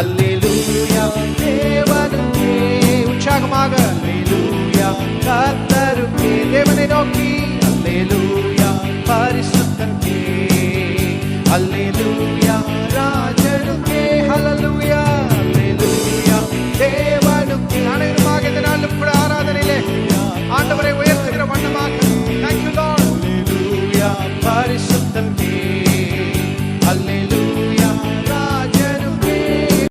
அல்லேலூயா தேவனுக்கே. உற்சாகமாக அல்லேலூயா கர்த்தருக்கே. தேவனை நோக்கி அல்லேலூயா பரிசுத்தருக்கே. அல்லேலூயா ராஜனுக்கே. ஹல்லேலூயா